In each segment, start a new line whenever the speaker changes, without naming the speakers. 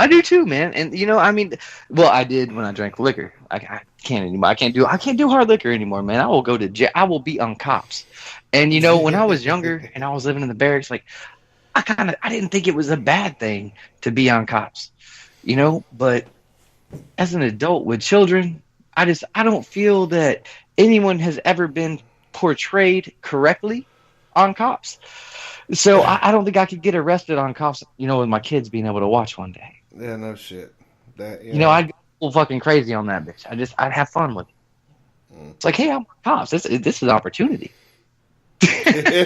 I do too, man. And I mean, well, I did when I drank liquor. I can't anymore. I can't do hard liquor anymore, man. I will go to jail. I will be on cops. And when I was younger and I was living in the barracks, like I didn't think it was a bad thing to be on cops, But as an adult with children, I don't feel that anyone has ever been portrayed correctly on cops. So I don't think I could get arrested on cops, with my kids being able to watch one day.
Yeah, no shit.
I'd go fucking crazy on that bitch. I'd have fun with it. It's like, hey, I'm on cops. This is an opportunity. Everybody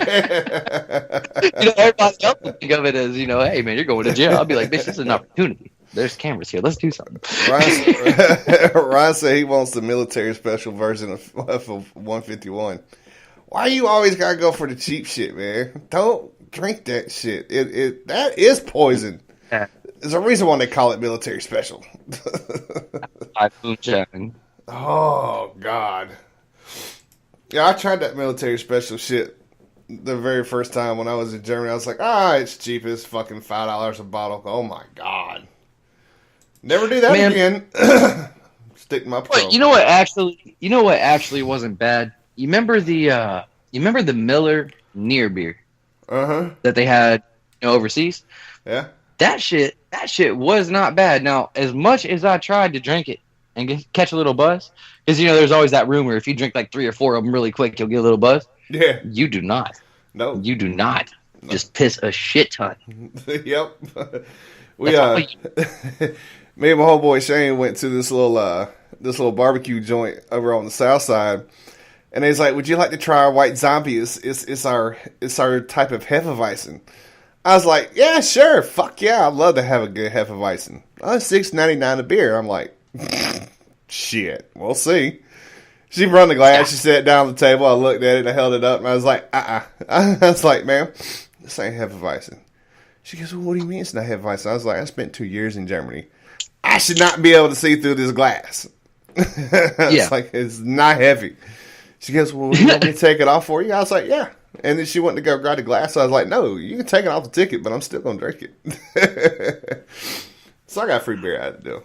else would think of it as, hey, man, you're going to jail. I'll be like, bitch, this is an opportunity. There's cameras here. Let's do something.
Ryan said he wants the military special version of 151. Why you always gotta go for the cheap shit, man? Don't drink that shit. That is poison.
Yeah.
There's a reason why they call it military special. Oh, God. Yeah, I tried that military special shit the very first time when I was in Germany. I was like, it's cheap. It's fucking $5 a bottle. Oh, my God. Never do that again. Stick to my pro.
Wait, you know what actually wasn't bad? You remember the Miller near beer? That they had overseas?
Yeah.
That shit was not bad. Now, as much as I tried to drink it and catch a little buzz, because there's always that rumor if you drink like 3 or 4 of them really quick, you'll get a little buzz.
Yeah.
You do not.
No.
You do not. No. Just piss a shit ton.
Yep. Me and my homeboy Shane went to this little barbecue joint over on the south side. And he's like, "Would you like to try our white zombie? It's our type of Hefeweizen." I was like, "Yeah, sure, fuck yeah, I'd love to have a good Hefeweizen." $6.99 a beer. I'm like, shit, we'll see. She brought the glass. She sat down on the table. I looked at it. I held it up, and I was like, I was like, "Ma'am, this ain't Hefeweizen." She goes, "Well, what do you mean it's not Hefeweizen?" I was like, "I spent 2 years in Germany. I should not be able to see through this glass." It's like, it's not heavy. She goes, "Well, you want me to take it off for you?" I was like, "Yeah." And then she went to go grab the glass. So I was like, "No, you can take it off the ticket, but I'm still going to drink it." So I got free beer out of the deal.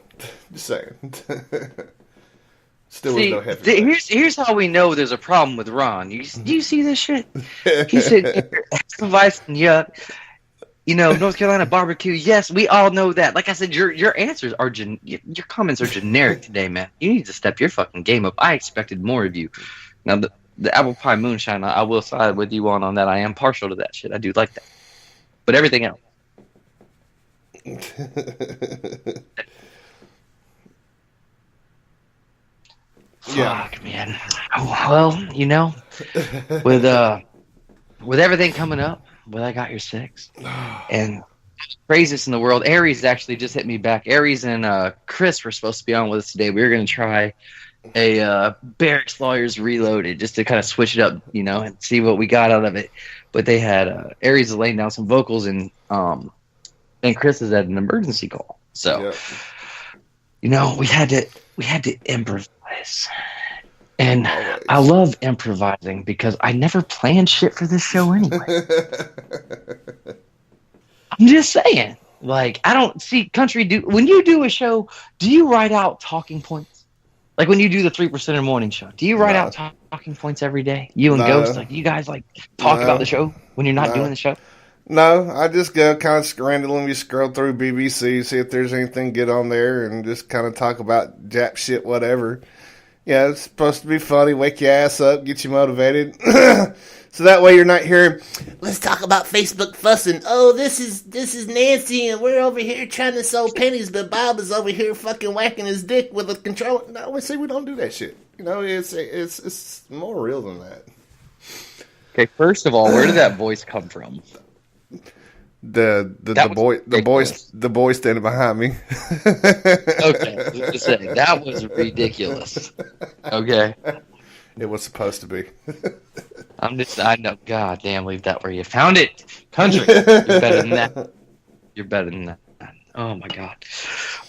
Just saying. Still was no heavy.
Here's how we know there's a problem with Ron. Do you see this shit? He said, Hefeweizen, yuck. North Carolina barbecue. Yes, we all know that. Like I said, your answers are your comments are generic today, man. You need to step your fucking game up. I expected more of you. Now the apple pie moonshine, I will side with you on that. I am partial to that shit. I do like that, but everything else. Fuck, man. Well, with everything coming up. Well, I got your 6. And craziest in the world, Aries actually just hit me back. Aries and Chris were supposed to be on with us today. We were going to try a Barracks Lawyers Reloaded just to kind of switch it up, and see what we got out of it. But they had Aries is laying down some vocals, and Chris is at an emergency call. So, we had to improvise. And I love improvising because I never planned shit for this show anyway. I'm just saying. Like, I don't see country when you do a show, do you write out talking points? Like when you do the 3% morning show, do you write out talking points every day? You and Ghost, like you guys talk about the show when you're not doing the show?
No, I just go kind of randomly scroll through BBC, see if there's anything good on there, and just kind of talk about Jap shit, whatever. Yeah, it's supposed to be funny, wake your ass up, get you motivated. So that way you're not hearing, "Let's talk about Facebook fussing. Oh, this is Nancy, and we're over here trying to sell pennies, but Bob is over here fucking whacking his dick with a controller." No, we don't do that shit. It's more real than that.
Okay, first of all, where did that voice come from?
The boy standing behind me.
Okay, just say that was ridiculous. Okay,
it was supposed to be.
I know. God damn, leave that where you found it. Country, you're better than that. You're better than that. Oh my God,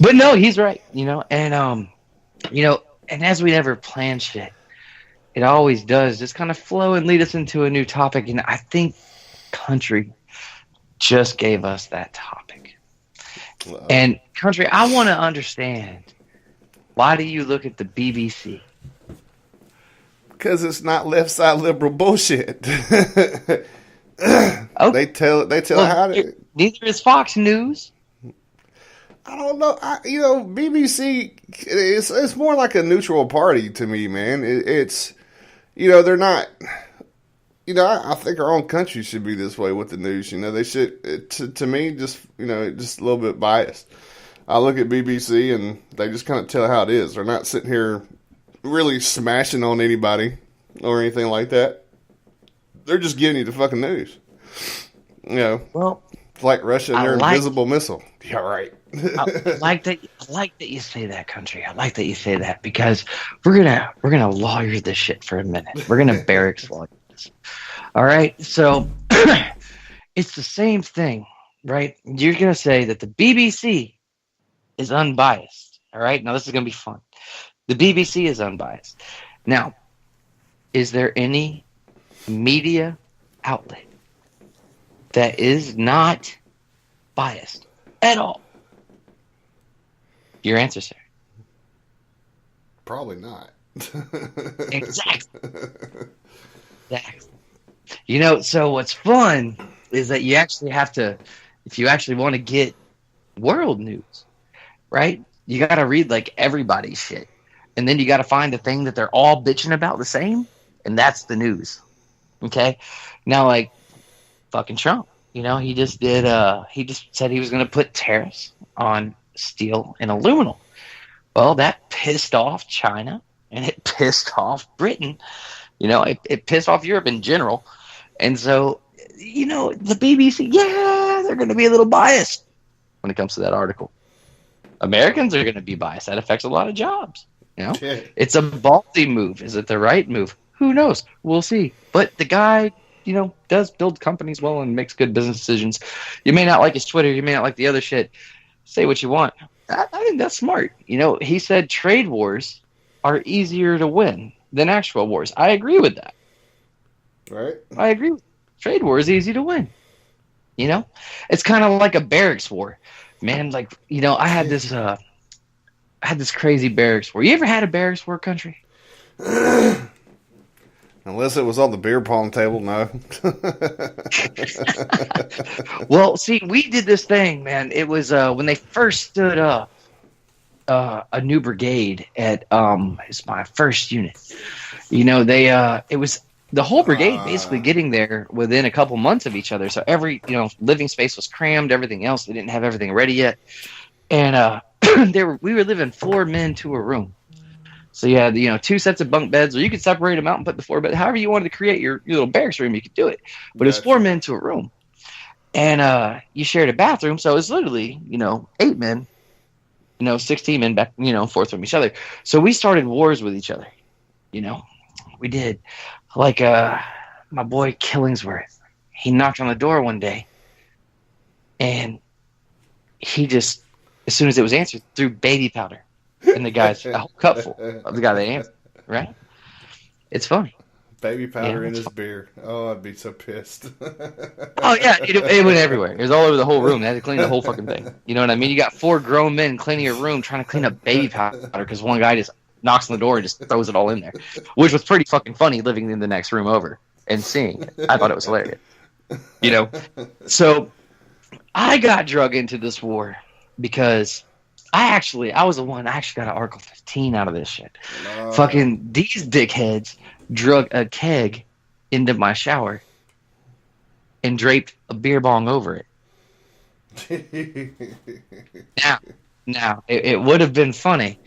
but no, he's right. And as we never plan shit, it always does just kind of flow and lead us into a new topic. And I think country just gave us that topic. And country, I want to understand. Why do you look at the BBC?
Because it's not left side liberal bullshit.
Okay.
They tell how to.
Neither is Fox News.
I don't know. BBC. It's more like a neutral party to me, man. It's they're not. I think our own country should be this way with the news. They should. To me, just just a little bit biased. I look at BBC and they just kind of tell how it is. They're not sitting here really smashing on anybody or anything like that. They're just giving you the fucking news.
Well,
it's like Russia and their invisible missile. Yeah, right.
I like that you say that, country. I like that you say that because we're gonna lawyer this shit for a minute. We're gonna barracks lawyer this. All right. So it's the same thing, right? You're gonna say that the BBC is unbiased. All right. Now this is gonna be fun. The BBC is unbiased. Now, is there any media outlet that is not biased at all? Your answer, sir.
Probably not.
Exactly. So what's fun is that you actually have to, if you actually want to get world news, right? You got to read like everybody's shit. And then you got to find the thing that they're all bitching about the same. And that's the news. Okay. Now, like fucking Trump, he just said he was going to put tariffs on steel and aluminum. Well, that pissed off China and it pissed off Britain. It pissed off Europe in general. And so, the BBC, they're going to be a little biased when it comes to that article. Americans are going to be biased. That affects a lot of jobs. It's a ballsy move. Is it the right move? Who knows? We'll see. But the guy, does build companies well and makes good business decisions. You may not like his Twitter. You may not like the other shit. Say what you want. I think that's smart. He said trade wars are easier to win than actual wars. I agree with that.
Right.
I agree. Trade war is easy to win. It's kind of like a barracks war, man. Like, I had this crazy barracks war. You ever had a barracks war, country?
Unless it was on the beer pong table, no.
Well, see, we did this thing, man. It was when they first stood up a new brigade at it's my first unit. It was the whole brigade basically getting there within a couple months of each other. So every living space was crammed, everything else, they didn't have everything ready yet. And we were living 4 men to a room. So you had 2 sets of bunk beds, or you could separate them out and put the 4 beds. However you wanted to create your little barracks room, you could do it. But it was 4 men to a room, and you shared a bathroom. So it was literally 8 men, 16 men back 4th from each other. So we started wars with each other. We did. Like my boy Killingsworth, he knocked on the door one day, and he just, as soon as it was answered, threw baby powder in the guy's a whole cup full of the guy that answered. Right? It's funny.
Baby powder in his beer. Oh, I'd be so pissed.
Oh yeah, it went everywhere. It was all over the whole room. They had to clean the whole fucking thing. You know what I mean? You got 4 grown men cleaning a room trying to clean up baby powder because one guy just knocks on the door and just throws it all in there, which was pretty fucking funny living in the next room over and seeing it. I thought it was hilarious. So I got drug into this war because I was the one. I actually got an Article 15 out of this shit. Fucking these dickheads drug a keg into my shower and draped a beer bong over it. Now it would have been funny,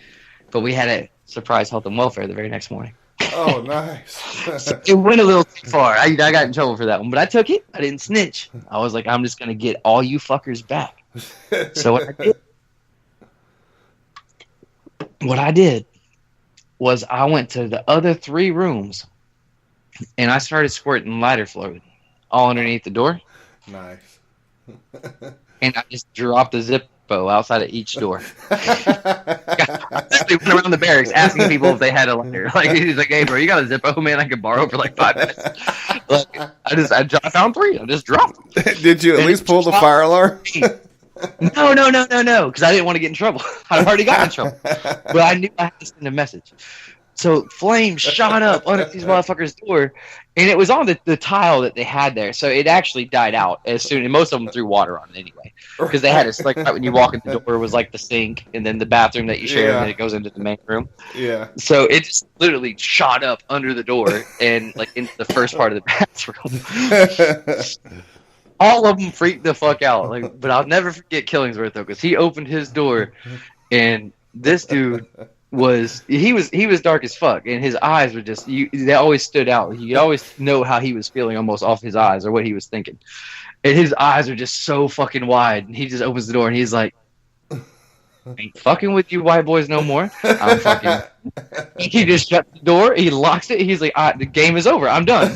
but we had a surprise health and welfare the very next morning.
Oh, nice.
So it went a little too far. I got in trouble for that one, but I took it. I didn't snitch. I was like, I'm just going to get all you fuckers back. So what I did was I went to the other 3 rooms and I started squirting lighter fluid all underneath the door.
Nice.
And I just dropped the Zippo outside of each door. I went around the barracks asking people if they had a lighter. Like, he's like, hey, bro, you got a Zippo, man, I could borrow for like 5 minutes. Like, I found 3. I just dropped them.
Did you at least pull the fire alarm?
No, because I didn't want to get in trouble. I'd already gotten in trouble. But I knew I had to send a message. So flames shot up under these motherfuckers' door, and it was on the tile that they had there. So it actually died out as soon, and most of them threw water on it anyway. Because they had it, like right when you walk in the door was like the sink, and then the bathroom that you share, and then it goes into the main room.
Yeah.
So it just literally shot up under the door and like into the first part of the bathroom. All of them freaked the fuck out. Like, but I'll never forget Killingsworth though, because he opened his door, and this dude was dark as fuck, and his eyes were just they always stood out. You always know how he was feeling almost off his eyes or what he was thinking. And his eyes are just so fucking wide, and he just opens the door and he's like, "Ain't fucking with you white boys no more." I'm fucking. He just shut the door. He locks it. He's like, "The game is over. I'm done."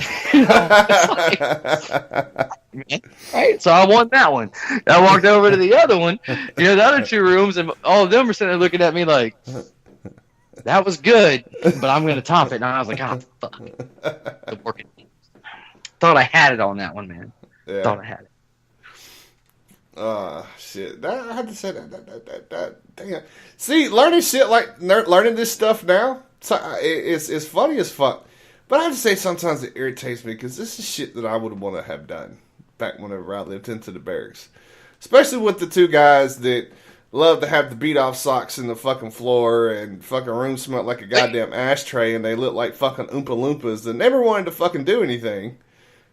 Right. So I won that one. I walked over to the other one. The other two rooms, and all of them were sitting there looking at me like, "That was good, but I'm gonna top it." And I was like, "Oh fuck." The working. Thought I had it on that one, man.
Yeah.
Thought I had it.
Shit. I had to say that. Damn. See, learning shit like learning this stuff now, it's funny as fuck. But I have to say, sometimes it irritates me because this is shit that I would want to have done back whenever I lived into the barracks. Especially with the two guys that love to have the beat off socks in the fucking floor and fucking room smell like a goddamn ashtray, and they look like fucking Oompa Loompas and never wanted to fucking do anything.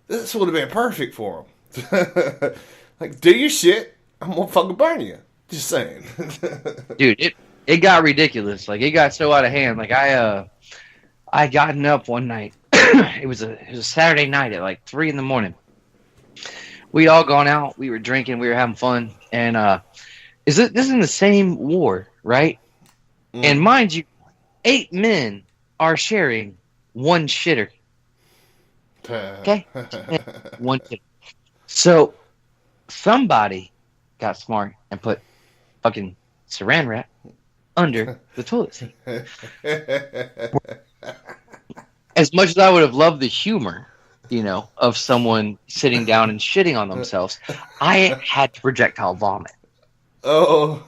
This would have been perfect for them. Like, do your shit. I'm gonna fucking burn you. Just saying.
Dude, it got ridiculous. Like, it got so out of hand. Like, I gotten up one night. It was a Saturday night at like 3 a.m. We'd all gone out. We were drinking. We were having fun. And this is in the same war, right? Mm. And mind you, 8 men are sharing one shitter. Okay? One shitter. So somebody got smart and put fucking saran wrap under the toilet seat. As much as I would have loved the humor, of someone sitting down and shitting on themselves, I had to projectile vomit. So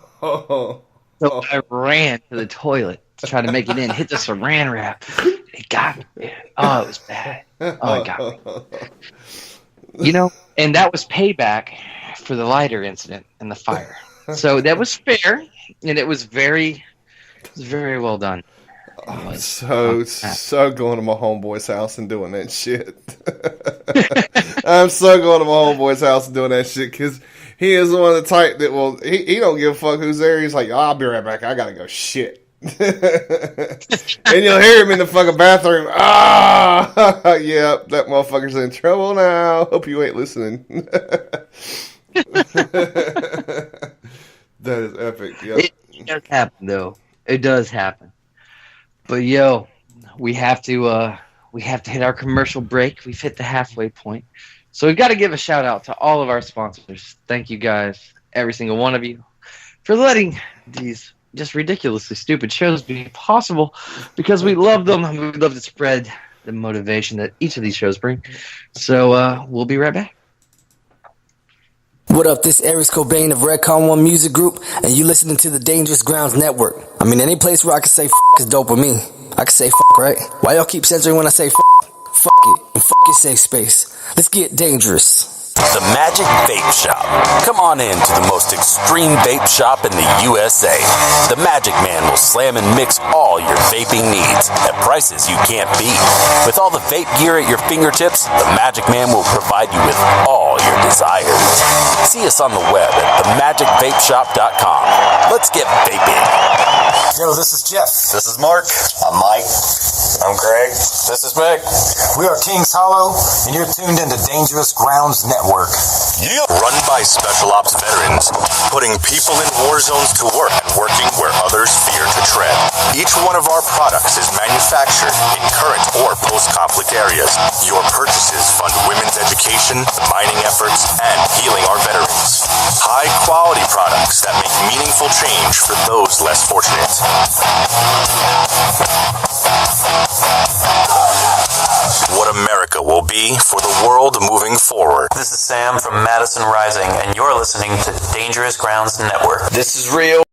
I ran to the toilet to try to make it in, hit the saran wrap. It got me. Oh, it was bad. Oh, it got me. And that was payback for the lighter incident and the fire. So that was fair, and it was very well done.
I'm so going to my homeboy's house and doing that shit. I'm so going to my homeboy's house and doing that shit because he is one of the type that he don't give a fuck who's there. He's like, I'll be right back. I gotta go shit. And you'll hear him in the fucking bathroom. Yep, that motherfucker's in trouble now. Hope you ain't listening. That is epic. Yep.
It does happen, though. It does happen. But we have to hit our commercial break. We've hit the halfway point. So we've got to give a shout out to all of our sponsors. Thank you guys, every single one of you, for letting these just ridiculously stupid shows be possible, because we love them and we love to spread the motivation that each of these shows bring. So we'll be right back.
What up, this is Aries Cobain of Redcon 1 Music Group, and you listening to the Dangerous Grounds Network. I mean, any place where I can say f*** is dope with me. I can say f***, right? Why y'all keep censoring when I say f***? Fuck it, and f*** your safe space. Let's get dangerous.
The Magic Vape Shop. Come on in to the most extreme vape shop in the USA. The Magic Man will slam and mix all your vaping needs at prices you can't beat. With all the vape gear at your fingertips, the Magic Man will provide you with all your desires. See us on the web at themagicvapeshop.com. Let's get vaping.
Yo, this is Jeff.
This is Mark.
I'm Mike.
I'm Greg. This is Mick.
We are Kings Hollow, and you're tuned into Dangerous Grounds Network.
Yeah. Run by Special Ops veterans, putting people in war zones to work and working where others fear to tread. Each one of our products is manufactured in current or post-conflict areas. Your purchases fund women's education, mining efforts, and healing our veterans. High-quality products that make meaningful change for those less fortunate. What a America will be for the world moving forward.
This is Sam from Madison Rising, and you're listening to Dangerous Grounds Network.
This is real.